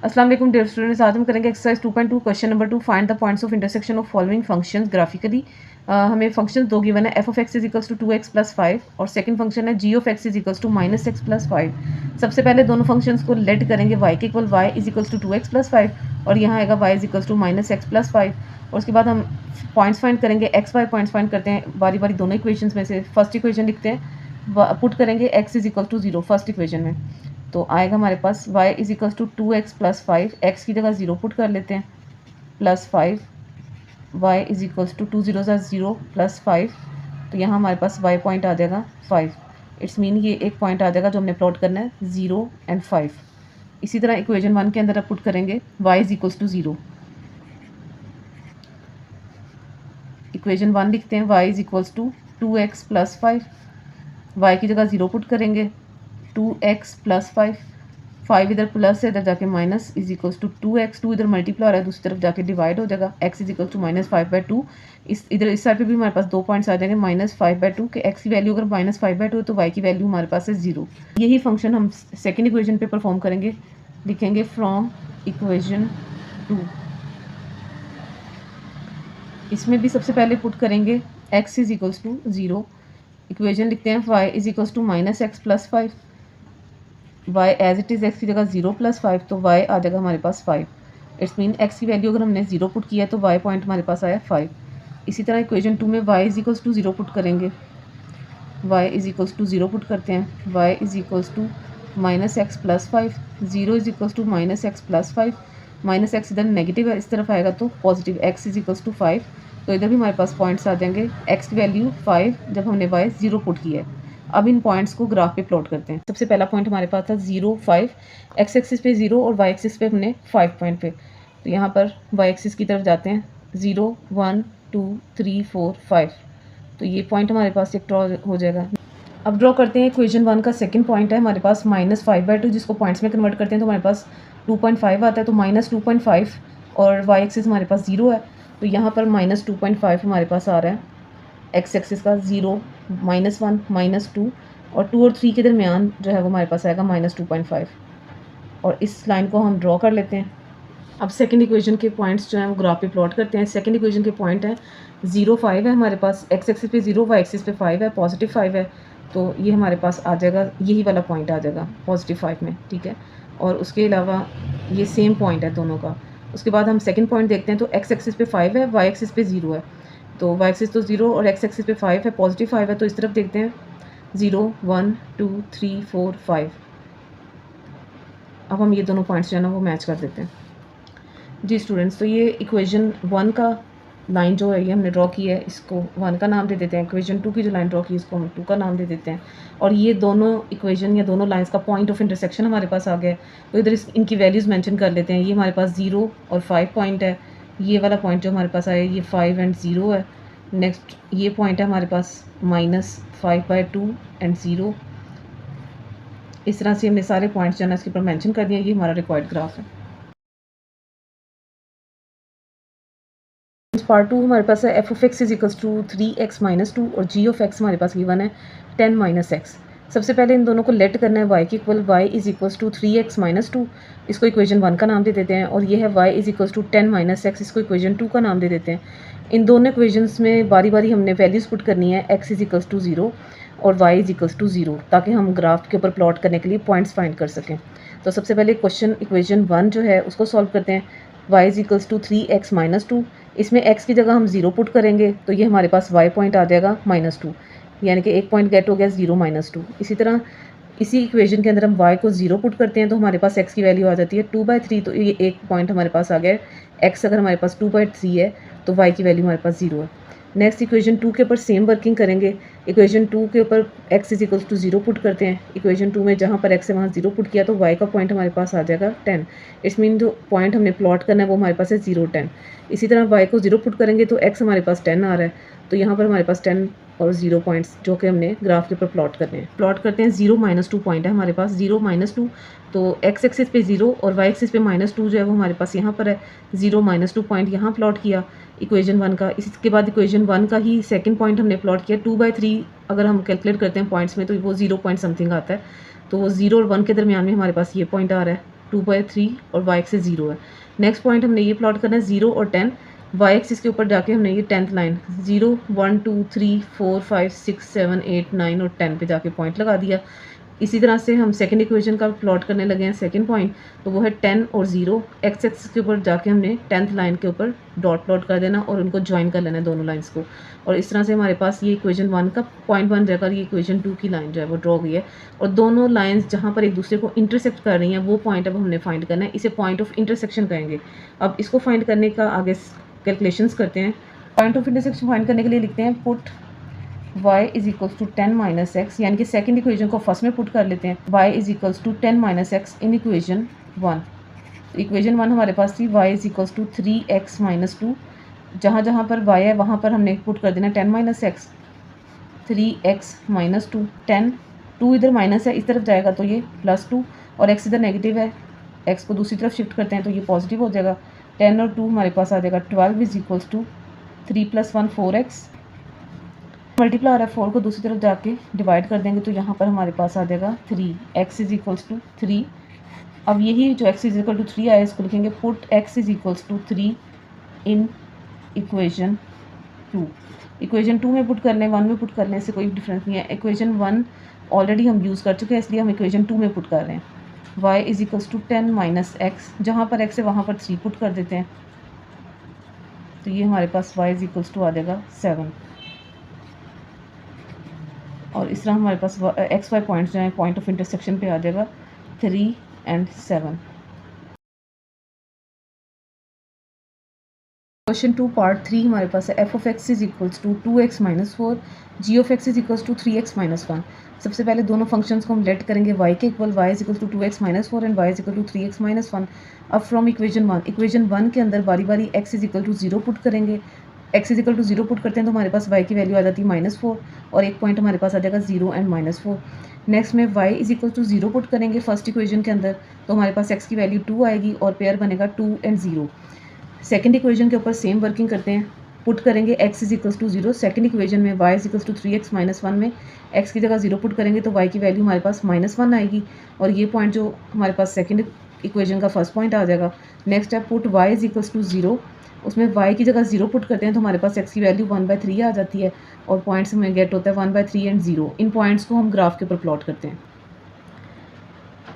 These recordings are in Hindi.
अस्सलाम वालेकुम डियर स्टूडेंट्स, आज हम करेंगे exercise 2.2 question number 2 find the points of intersection of following functions graphically. हमें फंक्शन दो गिवन है, F of x is equals to 2x plus 5 और सेकंड फंक्शन है G of x is equals to minus x plus 5। सबसे पहले दोनों फंक्शंस को लेट करेंगे, y के equal y is equals to 2x plus 5 और यहाँ आएगा y is equals to minus x plus 5। और उसके बाद हम पॉइंट्स फाइंड करेंगे, एक्स वाई पॉइंट्स फाइंड करते हैं बारी बारी दोनों इक्वेशंस में से। फर्स्ट इक्वेशन लिखते हैं, पुट करेंगे x is equal to 0 first equation में, तो आएगा हमारे पास y is equal to 2x plus 5, x की जगह 0 पुट कर लेते हैं, plus 5 y is equal to 2 0 0 plus 5, तो यहाँ हमारे पास y पॉइंट आ जाएगा 5। इट्स मीन ये एक पॉइंट आ जाएगा जो हमने प्लॉट करना है 0 एंड 5। इसी तरह इक्वेशन 1 के अंदर आप पुट करेंगे y is equal to 0। Equation 1 लिखते हैं, y is equal to 2x plus 5, y की जगह 0 पुट करेंगे, 2x प्लस 5, 5 इधर प्लस है इधर जाके minus is equals to 2x, 2 इधर मल्टीप्लाई है दूसरी तरफ जाके डिवाइड हो जाएगा, x is equal to minus 5/2। इस इधर इस साइड पे भी हमारे पास 2 पॉइंट्स आ जाएंगे, माइनस 5/2 के x की वैल्यू अगर माइनस 5/2 तो y की वैल्यू हमारे पास है 0। यही फंक्शन हम सेकेंड इक्वेशन पे परफॉर्म करेंगे, लिखेंगे फ्रॉम इक्वेशन 2। इसमें भी सबसे पहले पुट करेंगे x is equals to 0। Equation लिखते हैं, y is equals to minus x plus 5, y as it is x की जगह 0 प्लस 5, तो y आ जाएगा हमारे पास 5। इट्स मीन x की वैल्यू अगर हमने 0 पुट किया है तो y पॉइंट हमारे पास आया 5। इसी तरह इक्वेशन 2 में y is equals to 0 put करेंगे, y is equals to 0 put करते हैं, y is equals to minus x plus 5, 0 is equals to minus x plus 5, minus x इधर नेगेटिव है इस तरफ आएगा तो positive, x is equals to 5, तो इधर भी हमारे पास पॉइंट्स आ जाएंगे, x की वैल्यू 5 जब हमने y 0 पुट किया है। अब इन पॉइंट्स को ग्राफ पे प्लॉट करते हैं। सबसे पहला पॉइंट हमारे पास था 0 5, एक्स एक्सिस पे 0 और वाई एक्सिस पे हमने 5 पॉइंट पे, तो यहाँ पर वाई एक्सिस की तरफ जाते हैं, 0 1 2 3 4 5, तो ये पॉइंट हमारे पास एक ड्रॉ हो जाएगा। अब ड्रॉ करते हैं इक्वेशन 1 का सेकंड पॉइंट है हमारे पास माइनस 5/2, जिसको पॉइंट्स में कन्वर्ट करते हैं तो हमारे पास 2.5 आता है, तो माइनस 2.5 और वाई एक्सिस हमारे पास 0 है, तो यहाँ पर माइनस 2.5 हमारे पास आ रहा है। एक्स एक्सिस का 0 -1 -2 और 2 और 3 के दरमियान जो है वो हमारे पास आएगा -2.5, और इस लाइन को हम ड्रॉ कर लेते हैं। अब सेकंड इक्वेशन के पॉइंट्स जो हैं वो ग्राफ पे प्लॉट करते हैं। सेकंड इक्वेशन के पॉइंट हैं 0 5 है हमारे पास, एक्स एक्सिस पे 0 वाई एक्सिस पे 5 है, पॉजिटिव 5 है, तो ये हमारे पास आ जाएगा, यही वाला पॉइंट आ जाएगा पॉजिटिव 5 में, ठीक है। और उसके अलावा ये सेम पॉइंट है दोनों का। उसके बाद हम सेकेंड पॉइंट देखते हैं, तो एक्स एक्सिस पे 5 है, वाई एक्सिस पे 0 है, तो वाई एक्सिस तो 0 और एक्स एक्सिस पे 5 है, पॉजिटिव 5 है, तो इस तरफ देखते हैं 0 1 2 3 4 5। अब हम ये दोनों पॉइंट्स जो है ना वो मैच कर देते हैं जी स्टूडेंट्स। तो ये इक्वेशन 1 का लाइन जो है ये हमने ड्रॉ की है, इसको 1 का नाम दे देते हैं। इक्वेशन 2 की जो लाइन ड्रॉ की है इसको हम 2 का नाम दे देते हैं। और ये दोनों इक्वेशन या दोनों लाइंस का पॉइंट ऑफ इंटरसेक्शन हमारे पास आ गया है, तो इधर इनकी वैल्यूज़ मेंशन कर लेते हैं। ये हमारे पास 0 और 5 पॉइंट है, ये वाला पॉइंट जो हमारे पास आया ये 5 एंड 0 है। नेक्स्ट ये पॉइंट है हमारे पास -5/2 एंड 0। इस तरह से हमने सारे पॉइंट्स जो है ना इसके ऊपर मेंशन कर दिए। ये हमारा रिक्वायर्ड ग्राफ है। पार्ट 2 हमारे पास है F of x is equals to 3x - 2 और जी ऑफ एक्स हमारे पास गिवन है 10 - x। सबसे पहले इन दोनों को लेट करना है, y की equal y is equals to 3x - 2, इसको इक्वेशन 1 का नाम दे देते हैं, और ये है y is equals to 10 - x, इसको इक्वेशन 2 का नाम दे देते हैं। इन दोनों इक्वेशंस में बारी बारी हमने वैल्यूज़ पुट करनी है, x इज इक्वल्स टू 0 और y इज इक्वल्स टू 0, ताकि हम ग्राफ के ऊपर प्लॉट करने के लिए पॉइंट्स फाइंड कर सकें। तो सबसे पहले क्वेश्चन इक्वेशन 1 जो है उसको सॉल्व करते हैं। y is equals to 3x - 2, इसमें x की जगह हम 0 पुट करेंगे तो ये हमारे पास y पॉइंट आ जाएगा -2, यानी कि एक पॉइंट गेट हो गया 0 - 2। इसी तरह इसी इक्वेशन के अंदर हम y को 0 पुट करते हैं तो हमारे पास x की वैल्यू आ जाती है 2/3, तो ये एक पॉइंट हमारे पास आ गया है। x अगर हमारे पास 2/3 है तो y की वैल्यू हमारे पास 0 है। नेक्स्ट इक्वेशन 2 के ऊपर सेम वर्किंग करेंगे। इक्वेशन 2 के ऊपर x is equals to 0 put करते हैं। इक्वेशन 2 में जहाँ पर x है वहाँ 0 पुट किया तो y का पॉइंट हमारे पास आ जाएगा 10। इट्स मीन जो पॉइंट हमने प्लॉट करना है वो हमारे पास है 0 10। इसी तरह y को 0 पुट करेंगे तो x हमारे पास 10 आ रहा है, तो यहाँ पर हमारे पास 10 और 0 पॉइंट्स जो कि हमने ग्राफ के ऊपर प्लॉट करने हैं। प्लॉट करते हैं, 0 - 2 पॉइंट है हमारे पास, 0 - 2, तो x एक्सिस पे 0 और y एक्सिस पे -2 जो है वो हमारे पास यहाँ पर है। 0 - 2 पॉइंट यहाँ प्लॉट किया इक्वेशन 1 का। इसके बाद इक्वेशन 1 का ही सेकंड पॉइंट हमने प्लॉट किया 2/3। अगर हम कैलकुलेट करते हैं पॉइंट्स में तो वो 0 पॉइंट समथिंग आता है, तो वो 0 और 1 के दरमियान में हमारे पास ये पॉइंट आ रहा है। 2/3 और वाई एक्सिस 0 है। नेक्स्ट पॉइंट हमने ये प्लॉट करना है 0 और 10। वाई एक्सिस के ऊपर जाके हमने ये 10th लाइन 0 1 2 3 4 5 6 7 8 9 और 10 पे जाके पॉइंट लगा दिया। इसी तरह से हम सेकंड इक्वेशन का प्लॉट करने लगे हैं सेकंड पॉइंट, तो वो है 10 और 0। एक्स एक्सिस के ऊपर जाके हमने 10th लाइन के ऊपर डॉट प्लॉट कर देना और उनको ज्वाइन कर लेना है दोनों लाइंस को। और इस तरह से हमारे पास ये इक्वेशन 1 का पॉइंट बन जाएगा और ये इक्वेशन 2 की लाइन जो है वो ड्रॉ हुई है। और दोनों लाइंस जहाँ पर एक दूसरे को इंटरसेक्ट कर रही हैं वो पॉइंट अब हमने फाइंड करना है, इसे पॉइंट ऑफ इंटरसेक्शन कहेंगे। अब इसको फाइंड करने का आगे कैलकुलेशंस करते हैं। पॉइंट ऑफ इंटरसेक्शन फाइंड करने के लिए लिखते हैं put y is equals to 10 minus x, यानी कि सेकंड इक्वेशन को फर्स्ट में पुट कर लेते हैं। y is equals to 10 minus x in equation 1। Equation 1 हमारे पास थी y is equals to 3x minus 2। जहाँ जहाँ पर y है वहाँ पर हमने पुट कर देना 10 माइनस एक्स, 3x माइनस 2। 10 2 इधर माइनस है, इस तरफ जाएगा तो ये प्लस 2 और x इधर नेगेटिव है, x को दूसरी तरफ शिफ्ट करते हैं तो ये पॉजिटिव हो जाएगा। 10 और 2 हमारे पास आ जाएगा 12 is equals to 3 + 1 4x। Multiply आ रहा है, 4 को दूसरी तरफ जाके डिवाइड कर देंगे तो यहाँ पर हमारे पास आ जाएगा 3। x is equals to 3। अब यही जो x इज इक्वल टू 3 आया इसको लिखेंगे put x is equals to 3 in equation 2। Equation 2 में पुट करने 1 में पुट करने से कोई डिफरेंस नहीं है। इक्वेशन 1 ऑलरेडी हम यूज़ कर चुके हैं इसलिए हम इक्वेशन 2 में पुट कर रहे हैं। y is equals to 10 minus x, जहाँ पर x है वहाँ पर 3 पुट कर देते हैं तो ये हमारे पास y इज इक्वल्स टू आ जाएगा 7। और इस तरह हमारे पास एक्स वाई पॉइंट्स जो हैं पॉइंट ऑफ इंटरसेक्शन पे आ जाएगा 3 और 7। क्वेश्चन 2 पार्ट 3 हमारे पास है F of x is equals to 2x minus 4, g of x is equals to 3x minus 1। सबसे पहले दोनों फंक्शंस को हम लेट करेंगे y के equal, y is equal to 2x minus 4 and y is equal to 3x minus 1। अब फ्रॉम इक्वेशन 1 के अंदर बारी बारी x is equal to 0 put करेंगे। x is equal to 0 put करते हैं तो हमारे पास y की वैल्यू आ जाती है -4 और एक पॉइंट हमारे पास आ जाएगा 0 एंड -4। नेक्स्ट में y is equal to 0 put करेंगे फर्स्ट इक्वेशन के अंदर तो हमारे पास x की वैल्यू 2 आएगी और पेयर बनेगा 2 और 0। सेकंड इक्वेशन के ऊपर सेम वर्किंग करते हैं, पुट करेंगे x is equal to 0। Second equation में y is equal to 3x minus 1 में x की जगह 0 पुट करेंगे तो y की वैल्यू हमारे पास -1 आएगी और ये पॉइंट जो हमारे पास सेकंड इक्वेशन का फर्स्ट पॉइंट आ जाएगा। नेक्स्ट है put y is equal to 0, उसमें y की जगह 0 पुट करते हैं तो हमारे पास x की वैल्यू 1/3 आ जाती है और पॉइंट्स हमें गेट होता है 1/3 एंड 0। इन पॉइंट्स को हम ग्राफ के ऊपर प्लॉट करते हैं।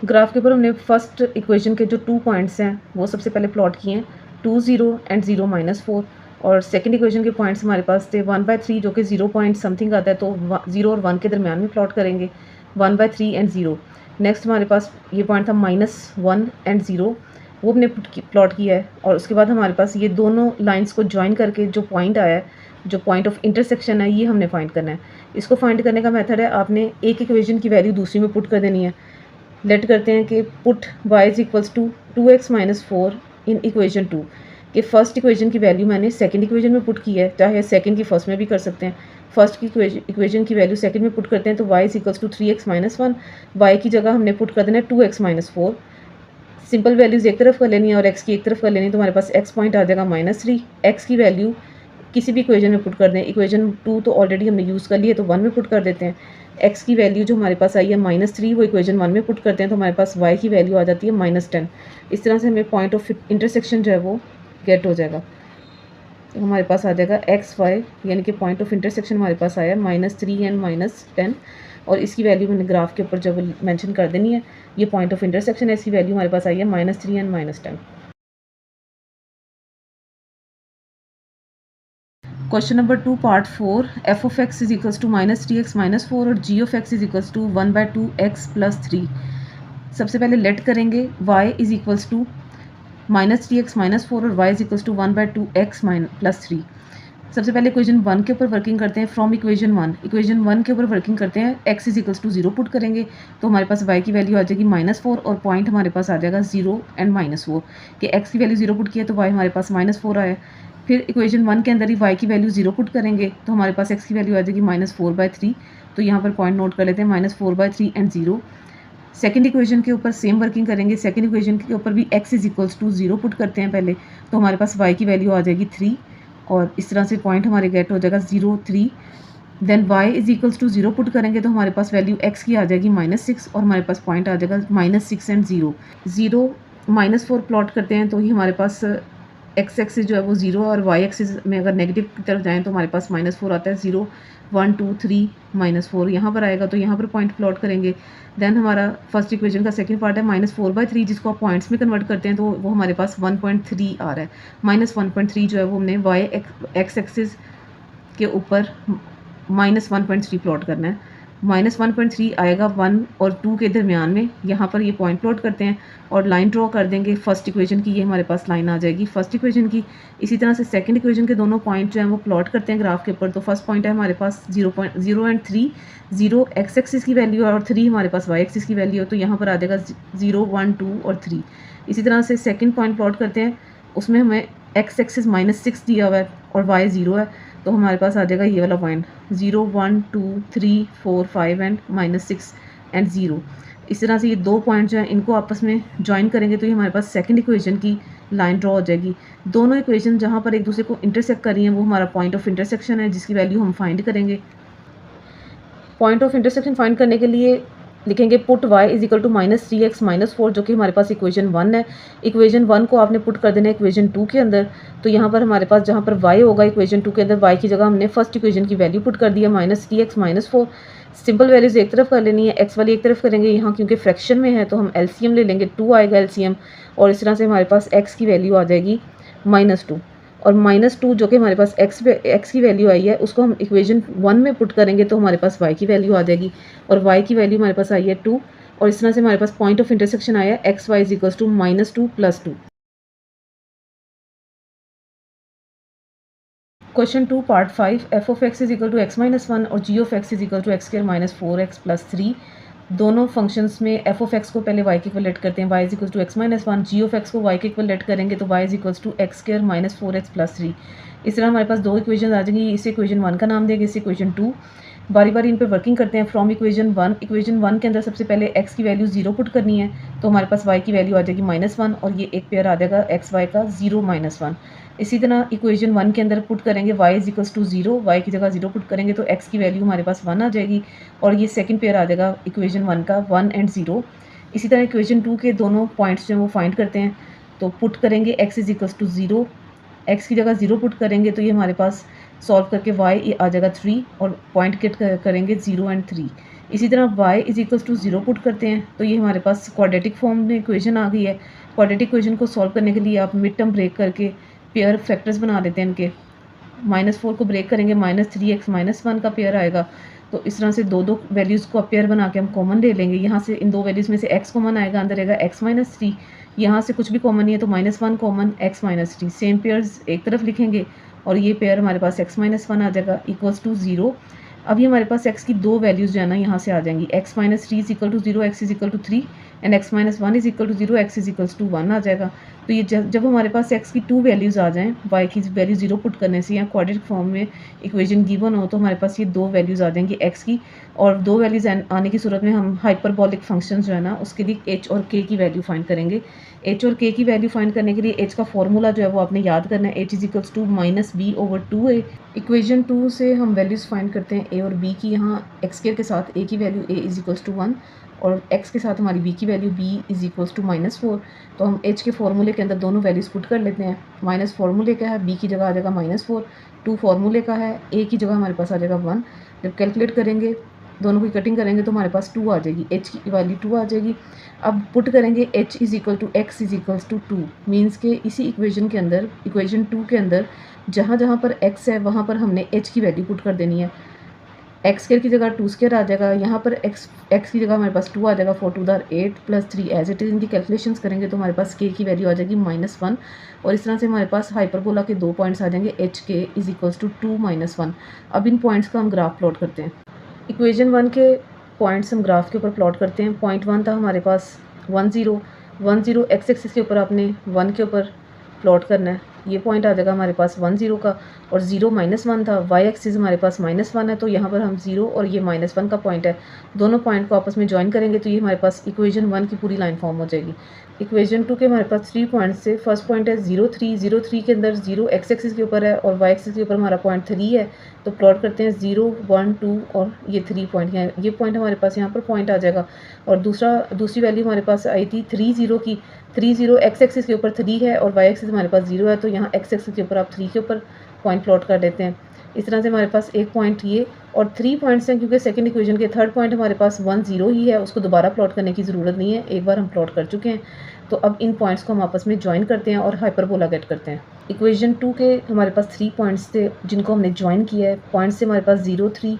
ग्राफ के ऊपर हमने फर्स्ट इक्वेशन के जो 2 पॉइंट्स हैं वो सबसे पहले प्लॉट किए हैं, 2 0 एंड 0 -4। और सेकंड इक्वेशन के पॉइंट्स हमारे पास थे 1/3 जो कि 0 पॉइंट समथिंग आता है तो 0 और 1 के दरमियान में प्लॉट करेंगे 1/3 एंड 0। नेक्स्ट हमारे पास ये पॉइंट था -1 एंड 0, वो हमने प्लॉट किया है। और उसके बाद हमारे पास ये दोनों लाइंस को ज्वाइन करके जो पॉइंट आया है, जो पॉइंट ऑफ इंटरसेक्शन है, ये हमने फाइंड करना है। इसको फाइंड करने का मेथड है आपने एक इक्वेशन की वैल्यू दूसरी में पुट कर देनी है। लेट करते हैं कि put y is equals to 2x minus 4 in equation 2 कि फर्स्ट इक्वेशन की वैल्यू मैंने सेकंड इक्वेशन में पुट की है, चाहे सेकंड की फर्स्ट में भी कर सकते हैं। फर्स्ट की इक्वेशन की वैल्यू सेकंड में पुट करते हैं तो y is equals to 3x minus 1, y की जगह हमने पुट कर देना है 2x माइनस 4। सिंपल वैल्यूज़ एक तरफ कर लेनी है और x की एक तरफ कर लेनी है तो हमारे पास x पॉइंट आ जाएगा -3। x की वैल्यू किसी भी इक्वेशन में पुट कर दें, इक्वेशन 2 तो ऑलरेडी हमने यूज़ कर ली है तो 1 में पुट कर देते हैं। x की वैल्यू जो हमारे पास आई है -3 वो इक्वेशन 1 में पुट करते हैं तो हमारे पास y की वैल्यू आ जाती है -10। इस तरह से हमें पॉइंट ऑफ इंटरसेक्शन जो है वो गेट हो जाएगा। तो हमारे पास आ जाएगा xy यानी कि पॉइंट ऑफ इंटरसेक्शन हमारे पास आया -3 एंड -10 और इसकी वैल्यू मैंने ग्राफ के ऊपर जब मेंशन कर देनी है। ये पॉइंट ऑफ इंटरसेक्शन है, इसकी वैल्यू हमारे पास आई है -3 and -10। Question number 2 part 4 F of x is equals to -3x minus 4 और G of x is equals to 1/2x plus 3। सबसे पहले लेट करेंगे y is equals to -3x minus 4 और y is equals to 1/2x plus 3। सबसे पहले इक्वेशन 1 के ऊपर वर्किंग करते हैं। फ्रॉम इक्वेशन 1 के ऊपर वर्किंग करते हैं, x is equals to 0 put करेंगे तो हमारे पास y की वैल्यू आ जाएगी -4 और पॉइंट हमारे पास आ जाएगा 0 एंड -4 कि x की वैल्यू 0 पुट किया तो y हमारे पास -4 आया। फिर इक्वेशन 1 के अंदर ही y की वैल्यू 0 पुट करेंगे तो हमारे पास x की वैल्यू आ जाएगी -4/3। तो यहाँ पर पॉइंट नोट कर लेते हैं -4/3 एंड 0। सेकंड इक्वेशन के ऊपर सेम वर्किंग करेंगे। सेकंड इक्वेशन के ऊपर भी x is equals to 0 put करते हैं पहले तो हमारे पास y की वैल्यू आ जाएगी 3 और इस तरह से पॉइंट हमारे गेट हो जाएगा 0 3। Then y is equals to 0 put करेंगे तो हमारे पास वैल्यू x की आ जाएगी -6 और हमारे पास पॉइंट आ जाएगा -6 एंड 0 0 -4 प्लॉट करते हैं तो ही हमारे पास एक्स एक्सिस जो है वो 0 और वाई एक्सिस में अगर नेगेटिव की तरफ जाएँ तो हमारे पास -4 आता है। 0 1 2 3 -4 यहाँ पर आएगा तो यहाँ पर पॉइंट प्लॉट करेंगे। देन हमारा फर्स्ट इक्वेशन का सेकंड पार्ट है -4/3 जिसको आप पॉइंट्स में कन्वर्ट करते हैं तो वो हमारे पास 1.3 आ रहा है। -1.3 जो है वो हमने वाई एक्स एक्सिस के ऊपर -1.3 प्लॉट करना है। -1.3 आएगा 1 और 2 के दरमियान में, यहाँ पर ये पॉइंट प्लॉट करते हैं और लाइन ड्रॉ कर देंगे फर्स्ट इक्वेशन की। ये हमारे पास लाइन आ जाएगी फर्स्ट इक्वेशन की। इसी तरह से सेकंड इक्वेशन के दोनों पॉइंट जो हैं वो प्लॉट करते हैं ग्राफ के ऊपर। तो फर्स्ट पॉइंट है हमारे पास 0 एंड 3, 0 एक्स एक्सिस की वैल्यू है और 3 हमारे पास वाई एक्सिस की वैल्यू है, तो यहाँ पर आ जाएगा 0 1 2 और 3। इसी तरह से सेकेंड पॉइंट प्लॉट करते हैं, उसमें हमें एक्स एक्सिस -6 दिया हुआ है और वाई 0 है, तो हमारे पास आ जाएगा ये वाला पॉइंट 0 1 2 3 4 5 एंड -6 एंड 0। इस तरह से ये दो पॉइंट जो हैं इनको आपस में ज्वाइन करेंगे तो ये हमारे पास सेकंड इक्वेशन की लाइन ड्रॉ हो जाएगी। दोनों इक्वेशन जहाँ पर एक दूसरे को इंटरसेक्ट कर रही हैं वो हमारा पॉइंट ऑफ इंटरसेक्शन है जिसकी वैल्यू हम फाइंड करेंगे। पॉइंट ऑफ इंटरसेक्शन फाइंड करने के लिए लिखेंगे put y is equal to -3x -4 जो कि हमारे पास इक्वेशन 1 है। इक्वेशन 1 को आपने पुट कर देना है इक्वेशन 2 के अंदर, तो यहाँ पर हमारे पास जहाँ पर y होगा इक्वेशन 2 के अंदर y की जगह हमने फर्स्ट इक्वेशन की वैल्यू पुट कर दिया -3x -4। सिंपल वैल्यूज एक तरफ कर लेनी है, x वाली एक तरफ करेंगे, यहाँ क्योंकि फ्रैक्शन में है तो हम एलसीएम ले लेंगे, 2 आएगा एलसीएम और इस तरह से हमारे पास x की वैल्यू आ जाएगी -2 और -2 जो कि हमारे पास x की वैल्यू आई है उसको हम इक्वेशन 1 में पुट करेंगे तो हमारे पास y की वैल्यू आ जाएगी और y की वैल्यू हमारे पास आई है 2 और इस तरह से हमारे पास पॉइंट ऑफ इंटरसेक्शन आया x y is equals to -2 + 2। Question 2 part 5 f of x is equal to x -1 और g of x is equal to x² -4x + 3। दोनों फंक्शंस में f ऑफ x को पहले y के इक्वलेट करते हैं, y is equal to x -1, g of x को y के इक्वलेट करेंगे तो y is equals to x² -4x + 3। इस तरह हमारे पास दो इक्वेशन आ जाएंगी, इसे इक्वेशन 1 का नाम देंगे, इसे इक्वेशन 2। बारी बारी इन पर वर्किंग करते हैं। फ्रॉम इक्वेशन 1 के अंदर सबसे पहले x की वैल्यू 0 पुट करनी है तो हमारे पास y की वैल्यू आ जाएगी -1 और ये एक पेयर आ जाएगा x y का 0 -1। इसी तरह इक्वेशन 1 के अंदर पुट करेंगे y is equals to 0, y की जगह 0 पुट करेंगे तो x की वैल्यू हमारे पास 1 आ जाएगी और ये सेकंड पेयर आ जाएगा इक्वेशन 1 का 1 एंड 0। इसी तरह इक्वेशन 2 के दोनों पॉइंट्स जो हैं वो फाइंड करते हैं, तो पुट करेंगे x is equals to 0, x की जगह 0 पुट करेंगे तो ये हमारे पास सॉल्व करके y आ जाएगा 3 और पॉइंट गेट करेंगे 0 एंड 3। इसी तरह y is equals to 0 put करते हैं तो ये हमारे पास क्वाड्रेटिक फॉर्म में इक्वेशन आ गई है। क्वाड्रेटिक इक्वेशन को सॉल्व करने के लिए आप मिड टर्म ब्रेक करके पेयर फैक्टर्स बना देते हैं इनके। -4 को ब्रेक करेंगे -3x -1 का पेयर आएगा, तो इस तरह से दो वैल्यूज़ को पेयर बना के हम कॉमन ले लेंगे। यहाँ से इन दो वैल्यूज़ में से x कॉमन आएगा, अंदर आएगा x -3, यहाँ से कुछ भी कॉमन नहीं है तो -1 कॉमन x -3, सेम पेयर्स एक तरफ लिखेंगे और ये पेयर हमारे पास x -1 आ जाएगा इक्वल्स टू 0। अभी हमारे पास x की दो वैल्यूज़ जो है ना यहाँ से आ जाएंगी, x -3 is equal to 0, x is equal to 3 and x -1 is equal to 0, x is equals to 1 आ जाएगा। तो ये जब हमारे पास x की टू वैल्यूज़ आ जाएँ, y की वैल्यू 0 पुट करने से या क्वाड्रेटिक फॉर्म में इक्वेशन गिवन हो तो हमारे पास ये दो वैल्यूज़ आ जाएंगी x की, और दो वैल्यूज़ आने की सूरत में हम हाइपरबोलिक फंक्शन जो है ना उसके लिए h और k की वैल्यू फाइंड करेंगे। h और k की वैल्यू फाइंड करने के लिए h का फॉर्मूला जो है वो आपने याद करना है, h is equals to -b/2a। Equation 2 से हम वैल्यूज़ फाइंड करते हैं a और b की। यहाँ x² के साथ a की value a is equals to 1 और x के साथ हमारी b की value b is equals to -4। तो हम h के फॉर्मूले के अंदर दोनों वैल्यूज़ पुट कर लेते हैं। माइनस फार्मूले का है, b की जगह आ जाएगा -4, 2 फार्मूले का है, a की जगह हमारे पास आ जाएगा 1। जब कैलकुलेट करेंगे दोनों की कटिंग करेंगे तो हमारे पास 2 आ जाएगी, h की वैल्यू 2 आ जाएगी। अब पुट करेंगे h is equal to x is equals to 2, means के इसी इक्वेशन के अंदर इक्वेशन 2 के अंदर जहाँ जहाँ पर x है वहाँ पर हमने h की वैल्यू पुट कर देनी है। x² की जगह 2² आ जाएगा, यहाँ पर x की जगह हमारे पास 2 आ जाएगा, 4 2 8 + 3 एज इट इज़। इनकी कैलकुलेशंस करेंगे तो हमारे पास k की वैल्यू आ जाएगी -1 और इस तरह से हमारे पास हाइपरबोला के दो पॉइंट्स आ जाएंगे hk इज इक्वल्स टू 2 -1। अब इन पॉइंट्स का हम ग्राफ प्लॉट करते हैं। इक्वेशन 1 के पॉइंट्स हम ग्राफ के ऊपर प्लॉट करते हैं। पॉइंट 1 था हमारे पास 1 0 x एक्सिस के ऊपर आपने 1 के ऊपर प्लॉट करना है, ये पॉइंट आ जाएगा हमारे पास 1 0 का, और 0 -1 था, y एक्सिस हमारे पास -1 है तो यहाँ पर हम 0 और ये -1 का पॉइंट है, दोनों पॉइंट को आपस में ज्वाइन करेंगे तो ये हमारे पास इक्वेशन 1 की पूरी लाइन फॉर्म हो जाएगी। इक्वेशन 2 के हमारे पास 3 पॉइंट्स से, फर्स्ट पॉइंट है 0 3 के अंदर 0 x एक्सिस के ऊपर है और y एक्सिस के ऊपर हमारा पॉइंट 3 है, तो प्लॉट करते हैं 0 1 2 और ये 3 पॉइंट ये पॉइंट हमारे पास यहाँ पर पॉइंट आ जाएगा। और दूसरी वैल्यू हमारे पास आई थी 3 0 की, 3 0 एक्स एक्सिस के ऊपर 3 है और वाई एक्सिस हमारे पास 0 है, तो यहाँ एक्स एक्सिस के ऊपर आप 3 के ऊपर पॉइंट प्लॉट कर देते हैं। इस तरह से हमारे पास एक पॉइंट ये और 3 पॉइंट्स हैं, क्योंकि सेकंड इक्वेशन के थर्ड पॉइंट हमारे पास 1 0 ही है, उसको दोबारा प्लॉट करने की ज़रूरत नहीं है, एक बार हम प्लॉट कर चुके हैं। तो अब इन पॉइंट्स को हम आपस में ज्वाइन करते हैं और हाइपरबोला गेट करते हैं। इक्वेशन 2 के हमारे पास 3 पॉइंट्स थे जिनको हमने ज्वाइन किया है। पॉइंट्स से हमारे पास 0 3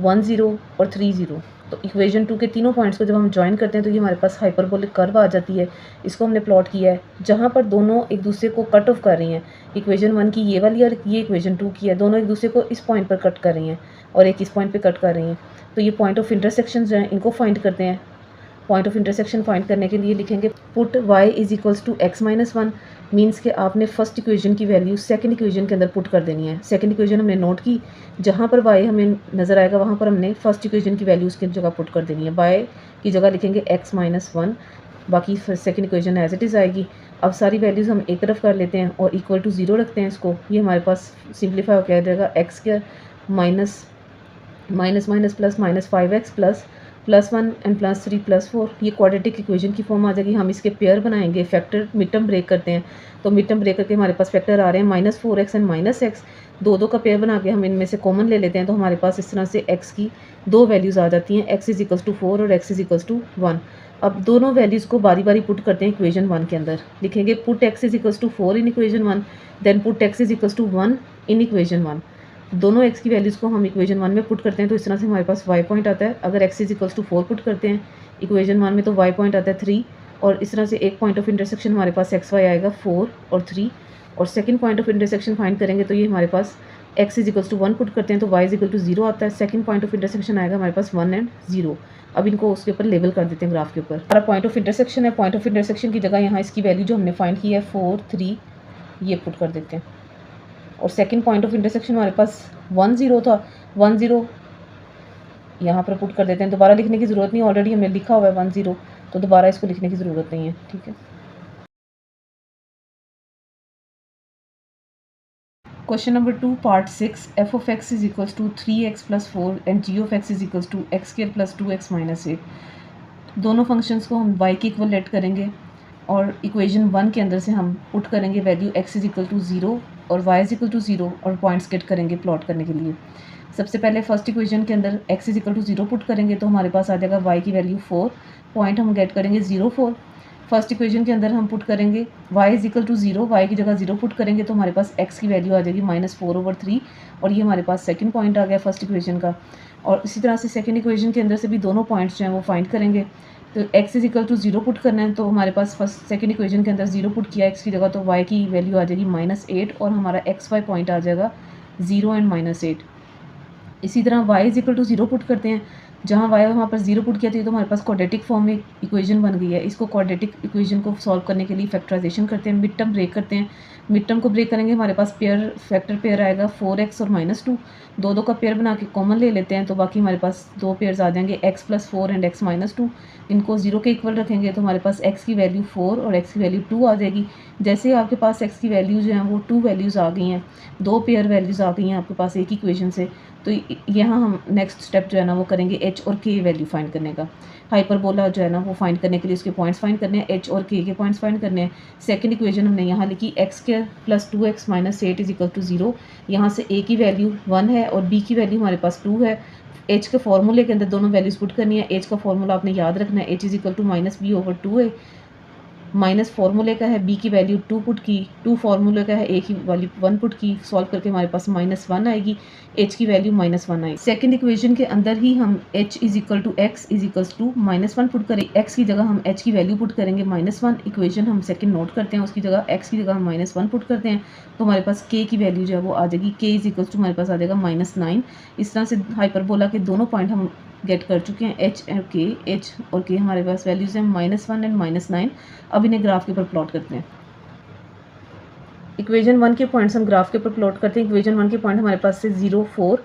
1 0 और 3 0। तो इक्वेशन 2 के तीनों पॉइंट्स को जब हम ज्वाइन करते हैं तो ये हमारे पास हाइपरबोलिक कर्व आ जाती है। इसको हमने प्लॉट किया है जहाँ पर दोनों एक दूसरे को कट ऑफ कर रही हैं। इक्वेशन 1 की ये वाली और ये इक्वेशन 2 की है, दोनों एक दूसरे को इस पॉइंट पर कट कर रही हैं और एक इस पॉइंट पर कट कर रही हैं। तो ये पॉइंट ऑफ इंटरसेक्शन जो हैं इनको फाइंड करते हैं। पॉइंट ऑफ इंटरसेक्शन फाइंड करने के लिए लिखेंगे put y is equals to x minus 1, means कि आपने फर्स्ट इक्वेशन की वैल्यू सेकंड इक्वेशन के अंदर पुट कर देनी है। सेकंड इक्वेशन हमने नोट की, जहाँ पर y हमें नज़र आएगा वहाँ पर हमने फर्स्ट इक्वेशन की वैल्यू उसकी जगह पुट कर देनी है। y की जगह लिखेंगे x माइनस 1, बाकी second equation as it is आएगी। अब सारी वैल्यूज़ हम एक तरफ कर लेते हैं और इक्वल टू 0 रखते हैं इसको। ये हमारे पास सिंप्लीफाई हो जाएगा x square minus minus minus plus minus 5x plus 1 and plus 3 plus 4, ये क्वाड्रेटिक इक्वेशन की फॉर्म आ जाएगी। हम इसके पेयर बनाएंगे, फैक्टर मिड टर्म ब्रेक करते हैं, तो मिड टर्म ब्रेक करके हमारे पास फैक्टर आ रहे हैं minus 4x and minus x। दो का पेयर बना के हम इनमें से कॉमन ले लेते हैं, तो हमारे पास इस तरह से x की दो वैल्यूज़ आ जाती हैं, x इज इक्वल्स टू 4 और x इज इक्वल्स टू 1। अब दोनों वैल्यूज़ को बारी बारी पुट करते हैं इक्वेशन 1 के अंदर। लिखेंगे put x is equals to 4 in equation 1, then put x is equals to 1 in equation 1। दोनों x की वैल्यूज़ को हम इक्वेशन 1 में पुट करते हैं, तो इस तरह से हमारे पास y पॉइंट आता है। अगर x is equals to 4 put करते हैं इक्वेशन 1 में तो y पॉइंट आता है 3, और इस तरह से एक पॉइंट ऑफ इंटरसेक्शन हमारे पास x y आएगा 4 और 3, और second point of intersection find करेंगे तो ये हमारे पास x is equals to 1 put करते हैं तो y इज इक्वल टू 0 आता है। सेकंड पॉइंट ऑफ इंटरसेक्शन आएगा हमारे पास 1 एंड 0। अब इनको उसके ऊपर लेबल कर देते हैं ग्राफ के ऊपर। हमारा पॉइंट ऑफ इंटरसेक्शन है, पॉइंट ऑफ इंटरसेक्शन की जगह यहाँ इसकी वैल्यू जो हमने फाइंड की है 4 3 ये पुट कर देते हैं, और सेकंड पॉइंट ऑफ इंटरसेक्शन हमारे पास 1 0 था, 1 0 यहाँ पर पुट कर देते हैं। दोबारा लिखने की ज़रूरत नहीं, ऑलरेडी हमने लिखा हुआ है 1 0, तो दोबारा इसको लिखने की ज़रूरत नहीं है। ठीक है, question number 2 part 6, f of x is equals to 3x plus 4 and g of x is equals to x square plus 2x minus 8। दोनों फंक्शंस को हम y के इक्वल लेट करेंगे और इक्वेशन 1 के अंदर से हम पुट करेंगे value x is equal to 0 और y इज इक्वल टू 0 और पॉइंट्स गेट करेंगे प्लॉट करने के लिए। सबसे पहले फर्स्ट इक्वेशन के अंदर x is equal to 0 put करेंगे तो हमारे पास आ जाएगा y की वैल्यू 4, पॉइंट हम गेट करेंगे 0 4। फर्स्ट इक्वेशन के अंदर हम पुट करेंगे y is equal to 0, y की जगह 0 पुट करेंगे तो हमारे पास x की वैल्यू आ जाएगी -4/3, और ये हमारे पास सेकंड पॉइंट आ गया फर्स्ट इक्वेशन का। और इसी तरह से सेकंड इक्वेशन के अंदर से भी दोनों पॉइंट्स जो हैं वो फाइंड करेंगे। तो x is equal to 0 put करना है, तो हमारे पास फर्स्ट सेकंड इक्वेशन के अंदर 0 पुट किया x की जगह, तो y की वैल्यू आ जाएगी -8 और हमारा xy पॉइंट आ जाएगा 0 एंड -8। इसी तरह y is equal to 0 put करते हैं, जहाँ y वहाँ पर 0 पुट किया था तो हमारे पास क्वाड्रेटिक फॉर्म में इक्वेशन बन गई है। इसको क्वाड्रेटिक इक्वेशन को सॉल्व करने के लिए फैक्टराइजेशन करते हैं, मिड टर्म ब्रेक करते हैं। मिड टर्म को ब्रेक करेंगे, हमारे पास पेयर फैक्टर पेयर आएगा 4x और -2, दो का पेयर बना के कॉमन ले लेते हैं, तो बाकी हमारे पास दो पेयर्स आ जाएंगे x प्लस 4 एंड x -2। इनको 0 के इक्वल रखेंगे तो हमारे पास x की वैल्यू 4 और x की वैल्यू 2 आ जाएगी। जैसे आपके पास x की वैल्यू जो हैं वो 2 वैल्यूज़ आ गई हैं, दो पेयर वैल्यूज़ आ गई हैं आपके पास एक इक्वेशन से, तो यहाँ हम नेक्स्ट स्टेप जो है ना वो करेंगे h और k वैल्यू फाइंड करने का। हाइपरबोला जो है ना वो फाइंड करने के लिए उसके पॉइंट्स फाइंड करने हैं, h और k के पॉइंट्स फाइंड करने हैं। सेकंड इक्वेशन हमने यहाँ लिखी x square plus 2x minus 8 is equal to 0। यहाँ से a की वैल्यू 1 है और b की वैल्यू हमारे पास 2 है। h के फॉर्मूले के अंदर दोनों वैल्यूज़ पुट करनी है। h का फॉर्मूला आपने याद रखना है, h is equal to -b/2a। Minus फार्मूले का है, b की वैल्यू 2 पुट की, 2 फार्मूले का है, a की वैल्यू 1 पुट की, सॉल्व करके हमारे पास -1 आएगी, h की वैल्यू -1 आएगी। सेकंड इक्वेशन के अंदर ही हम h is equal to x is equals to -1 put करें, x की जगह हम h की वैल्यू पुट करेंगे -1। इक्वेशन हम सेकंड नोट करते हैं, उसकी जगह x की जगह हम -1 पुट करते हैं, तो हमारे पास k की वैल्यू जो है वो आ जाएगी, k इज इक्वल्स टू हमारे पास आ जाएगा -9। इस तरह से हाइपरबोला के दोनों पॉइंट हम गेट कर चुके हैं, h और k हमारे पास वैल्यूज़ हैं -1 एंड -9। अब इन्हें ग्राफ के ऊपर प्लॉट करते हैं। इक्वेशन 1 के पॉइंट्स हम ग्राफ के ऊपर प्लॉट करते हैं। इक्वेशन 1 के पॉइंट हमारे पास से 0 4,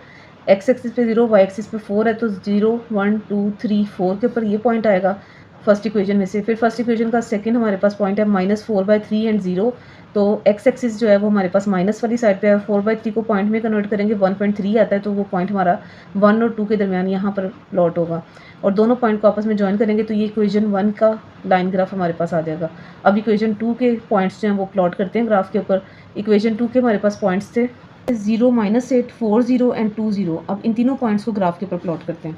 x एक्सिस पे 0, y एक्सिस पे 4 है, तो 0 1 2 3 4 के ऊपर ये पॉइंट आएगा। फर्स्ट इक्वेशन में से। फिर फर्स्ट इक्वेशन का सेकंड हमारे पास पॉइंट है -4/3 एंड 0। तो एक्स एक्सिस जो है वो हमारे पास माइनस वाली साइड पे है। 4/3 को पॉइंट में कन्वर्ट करेंगे 1.3 आता है, तो वो पॉइंट हमारा 1 और 2 के दरमियान यहाँ पर प्लॉट होगा और दोनों पॉइंट को आपस में ज्वाइन करेंगे तो ये इक्वेशन 1 का लाइन ग्राफ हमारे पास आ जाएगा। अब इक्वेशन 2 के पॉइंट्स जो हैं वो प्लॉट करते हैं ग्राफ के ऊपर। इक्वेशन 2 के हमारे पास पॉइंट्स थे 0, -8, 4, 0 एंड 2, 0। अब इन तीनों पॉइंट्स को ग्राफ के ऊपर प्लॉट करते हैं।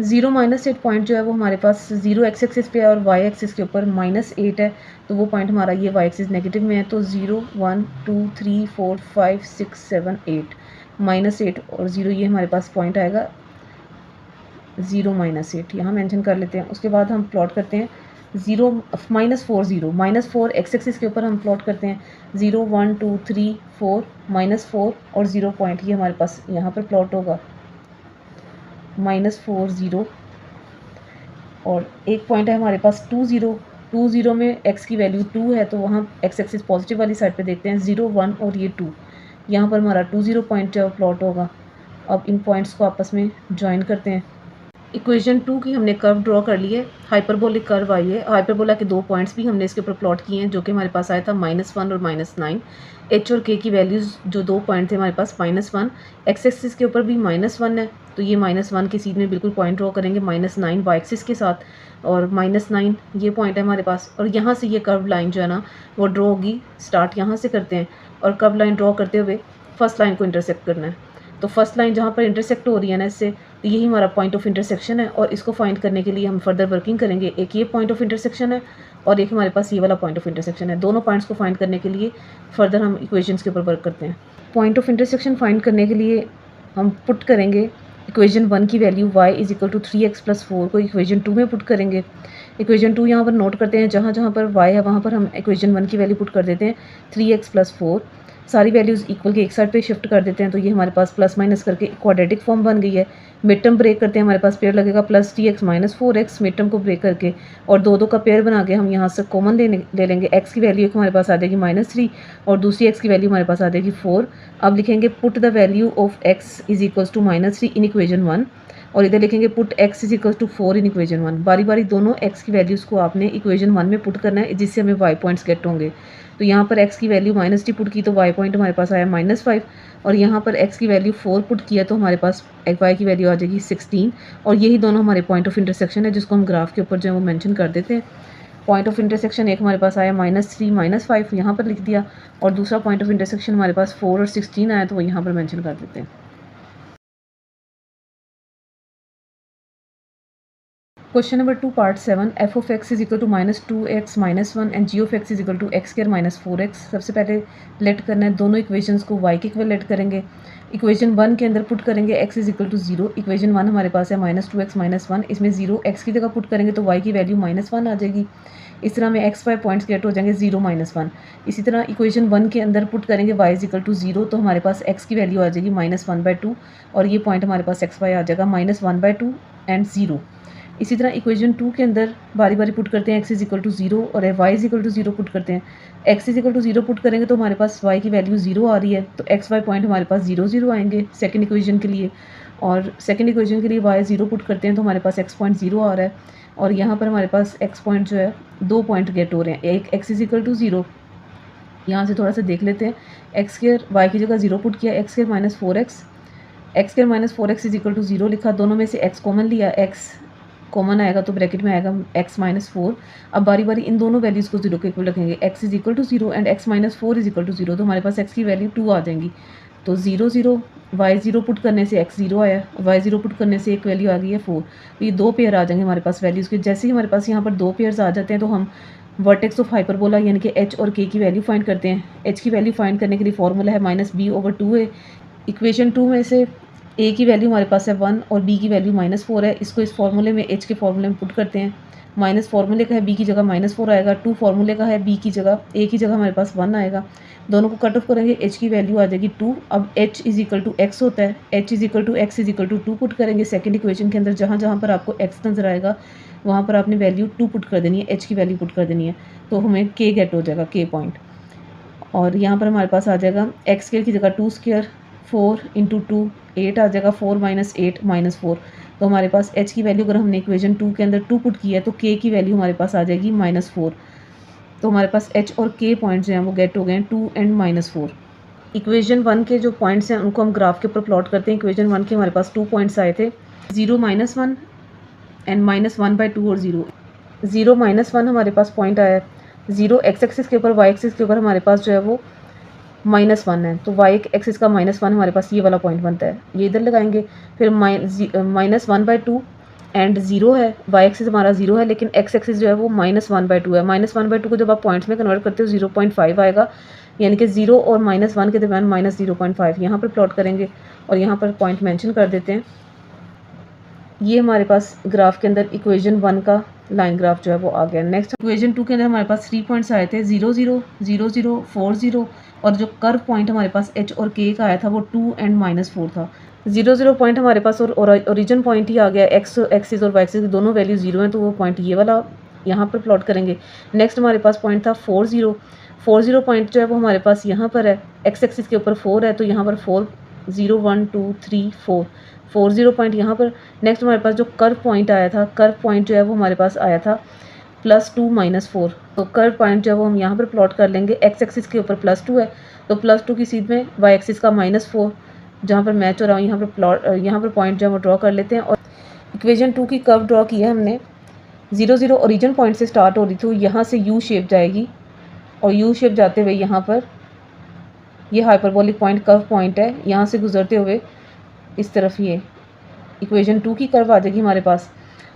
0, -8 पॉइंट जो है वो हमारे पास 0 एक्स एक्सिस पे है और वाई एक्सिस के ऊपर -8 है, तो वो पॉइंट हमारा ये वाई एक्सिस नेगेटिव में है। तो 0, 1, 2, 3, 4, 5, 6, 7, 8 -8 और 0 ये हमारे पास पॉइंट आएगा 0, -8 यहाँ मेंशन कर लेते हैं। उसके बाद हम प्लॉट करते हैं 0, -4, 0 -4 एक्स एक्सिस के ऊपर हम प्लॉट करते हैं 0, 1, 2, 3, 4 -4 और 0 पॉइंट ये हमारे पास यहाँ पर प्लॉट होगा -4, 0 और एक पॉइंट है हमारे पास 2, 0। 2, 0 में x की वैल्यू 2 है, तो वहाँ x एक्सिस पॉजिटिव वाली साइड पे देखते हैं 0, 1 और ये 2। यहाँ पर हमारा 2, 0 पॉइंट जो प्लॉट होगा। अब इन पॉइंट्स को आपस में ज्वाइन करते हैं। इक्वेशन 2 की हमने कर्व ड्रॉ कर ली है, हाइपरबोलिक कर्व आई है। हाइपरबोला के दो पॉइंट्स भी हमने इसके ऊपर प्लॉट किए हैं, जो कि हमारे पास आया था -1 और -9। h और k की वैल्यूज़ जो दो पॉइंट थे हमारे पास -1, एक्स एक्सिस के ऊपर भी -1 है, तो ये -1 के सीध में बिल्कुल पॉइंट ड्रॉ करेंगे -9 वाई एक्सिस के साथ और -9 ये पॉइंट है हमारे पास। और यहाँ से ये कर्व लाइन जो है ना वो ड्रॉ होगी। स्टार्ट यहाँ से करते हैं और कर्व लाइन ड्रॉ करते हुए फर्स्ट लाइन को इंटरसेक्ट करना है। तो फर्स्ट लाइन जहाँ पर इंटरसेक्ट हो रही है ना इससे, तो यही हमारा पॉइंट ऑफ इंटरसेक्शन है और इसको फाइंड करने के लिए हम फर्दर वर्किंग करेंगे। एक ये पॉइंट ऑफ इंटरसेक्शन है और एक हमारे पास ये वाला पॉइंट ऑफ इंटरसेक्शन है। दोनों पॉइंट्स को फाइंड करने के लिए फर्दर हम इक्वेशंस के ऊपर वर्क करते हैं। पॉइंट ऑफ इंटरसेक्शन फाइंड करने के लिए हम पुट करेंगे इक्वेशन 1 की वैल्यू y = 3x + 4 को इक्वेशन 2 में पुट करेंगे। इक्वेशन 2 यहाँ पर नोट करते हैं, जहाँ जहाँ पर y है वहाँ पर हम इक्वेशन 1 की वैल्यू पुट कर देते हैं 3x + 4। सारी वैल्यूज़ इक्वल के एक साइड पे शिफ्ट कर देते हैं, तो ये हमारे पास प्लस माइनस करके क्वाड्रेटिक फॉर्म बन गई है। मिड टर्म ब्रेक करते हैं, हमारे पास पेयर लगेगा +3x - 4x मिड टर्म को ब्रेक करके, और दो का पेयर बना के हम यहाँ से कॉमन ले लेंगे। x की वैल्यू हमारे पास आ जाएगी -3 और दूसरी x की वैल्यू हमारे पास आ जाएगी 4। अब लिखेंगे put the value of x = -3 in equation 1 और इधर लिखेंगे पुट x = 4 इन इक्वेशन 1। बारी बारी दोनों x की वैल्यूज़ को आपने इक्वेशन 1 में पुट करना है, जिससे हमें y पॉइंट्स गेट होंगे। तो यहाँ पर x की वैल्यू -3 पुट की तो y पॉइंट हमारे पास आया -5 और यहाँ पर x की वैल्यू 4 पुट किया तो हमारे पास y की वैल्यू आ जाएगी 16। और यही दोनों हमारे पॉइंट ऑफ इंटरसेक्शन है, जिसको हम ग्राफ के ऊपर जो है वो मेंशन कर देते हैं। पॉइंट ऑफ इंटरसेक्शन एक हमारे पास आया -3 -5 यहाँ पर लिख दिया और दूसरा पॉइंट ऑफ इंटरसेक्शन हमारे पास 4 और 16 आया, तो वो यहाँ पर मेंशन कर देते हैं। Question number 2 part 7 f of x = -2x - 1 and g of x = x² - 4x। सबसे पहले लेट करना है दोनों इक्वेशंस को y के इक्वल लेट करेंगे। इक्वेशन 1 के अंदर पुट करेंगे x = 0। इक्वेशन 1 हमारे पास है -2x - 1, इसमें 0 x की जगह पुट करेंगे तो y की वैल्यू -1 आ जाएगी। इस तरह में x y पॉइंट्स गेट हो जाएंगे 0 -1। इसी तरह इक्वेशन 1 के अंदर पुट करेंगे y = 0 तो हमारे पास x की वैल्यू आ जाएगी -1/2 और ये पॉइंट हमारे पास x y आ जाएगा -1/2 एंड 0। इसी तरह इक्वेशन 2 के अंदर बारी बारी पुट करते हैं x = 0 और y = 0 पुट करते हैं। x = 0 पुट करेंगे तो हमारे पास y की वैल्यू 0 आ रही है, तो x y पॉइंट हमारे पास 0 0 आएंगे सेकंड इक्वेशन के लिए। और सेकंड इक्वेशन के लिए y 0 पुट करते हैं तो हमारे पास x पॉइंट 0 आ रहा है और यहाँ पर हमारे पास x पॉइंट जो है दो पॉइंट गेट हो रहे हैं। एक x = 0, यहाँ से थोड़ा सा देख लेते हैं। x² y की जगह 0 पुट किया, x² - 4x, x² - 4x = 0 लिखा, दोनों में से x कॉमन लिया, x कॉमन आएगा तो ब्रैकेट में आएगा x - 4। अब बारी बारी इन दोनों वैल्यूज़ को 0 के इक्वल रखेंगे, x = 0 एंड x - 4 = 0, तो हमारे पास x की वैल्यू 2 आ जाएंगी। तो 0 0 y 0 पुट करने से x 0 आया, y 0 पुट करने से एक वैल्यू आ गई है 4। तो ये दो पेयर आ जाएंगे हमारे पास वैल्यूज़ के। जैसे ही हमारे पास यहाँ पर दो पेयर्स आ जाते हैं तो हम वर्टेक्स ऑफ हाइपरबोला यानी कि h और k की वैल्यू फाइंड करते हैं। h की वैल्यू फाइंड करने के लिए फॉर्मूला है -b/2a। इक्वेशन 2 में से a की वैल्यू हमारे पास है 1 और b की वैल्यू -4 है। इसको इस फॉर्मूले में h के फॉर्मूले में पुट करते हैं। माइनस फार्मूले का है b की जगह -4 आएगा, 2 फार्मूले का है b की जगह a की जगह हमारे पास 1 आएगा। दोनों को कट ऑफ करेंगे, h की वैल्यू आ जाएगी 2। अब h = x होता है, h = x = 2 पुट करेंगे सेकंड इक्वेशन के अंदर। जहाँ जहाँ पर आपको x नज़र आएगा वहाँ पर आपने वैल्यू 2 पुट कर देनी है, h की वैल्यू पुट कर देनी है, तो हमें k गेट हो जाएगा, k पॉइंट। और यहाँ पर हमारे पास आ जाएगा x² की जगह 2² 4 × 2 8 आ जाएगा, 4 - 8 - 4, तो हमारे पास h की वैल्यू अगर हमने इक्वेशन 2 के अंदर 2 पुट किया है तो k की वैल्यू हमारे पास आ जाएगी -4। तो हमारे पास h और k पॉइंट्स जो हैं वो गेट हो गए हैं 2 एंड -4। इक्वेशन 1 के जो पॉइंट्स हैं उनको हम ग्राफ के ऊपर प्लॉट करते हैं। इक्वेशन 1 के हमारे पास 2 पॉइंट्स आए थे, 0 -1 एंड -1/2 और 0। 0 -1 हमारे पास पॉइंट आया है, 0 x एक्सिस के ऊपर, y एक्सिस के ऊपर हमारे पास जो है वो -1 है, तो y एक्सिस का -1 हमारे पास ये वाला पॉइंट बनता है, ये इधर लगाएंगे। फिर -1/2 एंड 0 है, y एक्सिस हमारा 0 है, लेकिन x एक्सिस जो है वो -1/2 है। -1/2 को जब आप पॉइंट्स में कन्वर्ट करते हो 0.5 आएगा, यानी कि 0 और -1 के दरम्यान -0.5 यहाँ पर प्लॉट करेंगे और यहाँ पर पॉइंट मेंशन कर देते हैं। ये हमारे पास ग्राफ के अंदर इक्वेशन 1 का लाइन ग्राफ जो है वो आ गया। नेक्स्ट इक्वेशन 2 के अंदर हमारे पास 3 पॉइंट्स आए थे, 0 0 0 0 4 0, और जो कर्व पॉइंट हमारे पास h और k का आया था वो 2 एंड -4 था। 0 0 पॉइंट हमारे पास और ओरिजिन पॉइंट ही आ गया, x एक्सिस और y एक्सिस की दोनों वैल्यू 0 हैं, तो वो पॉइंट ये वाला यहाँ पर प्लॉट करेंगे। नेक्स्ट हमारे पास पॉइंट था 4 0 पॉइंट जो है वो हमारे पास यहाँ पर है, x एक्सिस के ऊपर 4 है, तो यहाँ पर 4 0 1 2 3 4 0 पॉइंट यहाँ पर। नेक्स्ट हमारे पास जो कर्व पॉइंट आया था, कर्व पॉइंट जो है वो हमारे पास आया था +2 -4, तो कर्व पॉइंट जो है वो हम यहाँ पर प्लॉट कर लेंगे। x एक्सिस के ऊपर +2 है, तो +2 की सीध में y एक्सिस का -4 जहाँ पर मैच हो रहा हूँ यहाँ पर पॉइंट जो है वो ड्रॉ कर लेते हैं। और इक्वेशन 2 की कर्व ड्रॉ की है हमने, 0 0 ओरिजिन पॉइंट से स्टार्ट हो रही थी, यहाँ से यू शेप जाएगी और यू शेप जाते हुए यहाँ पर ये हाइपरबोलिक पॉइंट कर्व पॉइंट है, यहाँ से गुजरते हुए इस तरफ ये इक्वेशन 2 की कर्व आ जाएगी हमारे पास।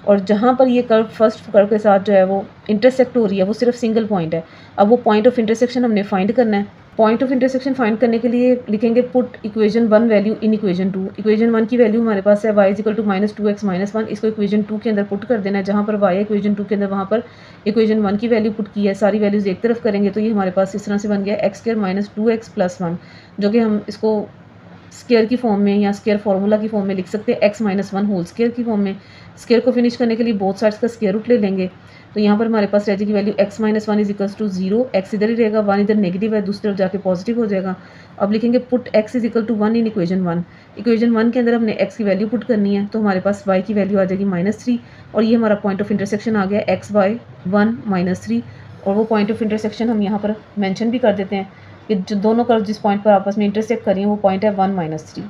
और जहाँ पर ये कर्व फर्स्ट कर्व के साथ जो है वो इंटरसेक्ट हो रही है वो सिर्फ सिंगल पॉइंट है। अब वो पॉइंट ऑफ इंटरसेक्शन हमने फाइंड करना है। पॉइंट ऑफ इंटरसेक्शन फाइंड करने के लिए लिखेंगे put equation 1 value in equation 2। Equation 1 की वैल्यू हमारे पास है y = -2x - 1, इसको इक्वेशन 2 के अंदर पुट कर देना है। जहाँ पर y है इक्वेशन 2 के अंदर, वहाँ पर इक्वेशन 1 की वैल्यू पुट की है, सारी वैल्यूज़ एक तरफ करेंगे तो ये हमारे पास इस तरह से बन गया x² - 2x + 1, जो कि हम इसको स्क्वायर की फॉर्म में या स्क्वायर फार्मूला की फॉर्म में लिख सकते हैं, x - 1 होल स्क्वायर की फॉर्म में। स्क्वायर को फिनिश करने के लिए बोथ साइड्स का स्क्वायर रूट ले लेंगे, तो यहाँ पर हमारे पास रह जाएगी वैल्यू x - 1 = 0, x इधर ही रहेगा, 1 इधर नेगेटिव है, दूसरी तरफ जाके पॉजिटिव हो जाएगा। अब लिखेंगे put x = 1 in equation 1। Equation 1 के अंदर हमने x की वैल्यू पुट करनी है, तो हमारे पास y की वैल्यू आ जाएगी -3, और ये हमारा पॉइंट ऑफ इंटरसेक्शन आ गया x y 1 -3। और वो पॉइंट ऑफ इंटरसेक्शन हम यहाँ पर मेंशन भी कर देते हैं कि जो दोनों कर्व जिस पॉइंट पर आपस में इंटरसेक्ट कर रही हैं वो पॉइंट है 1 - 3।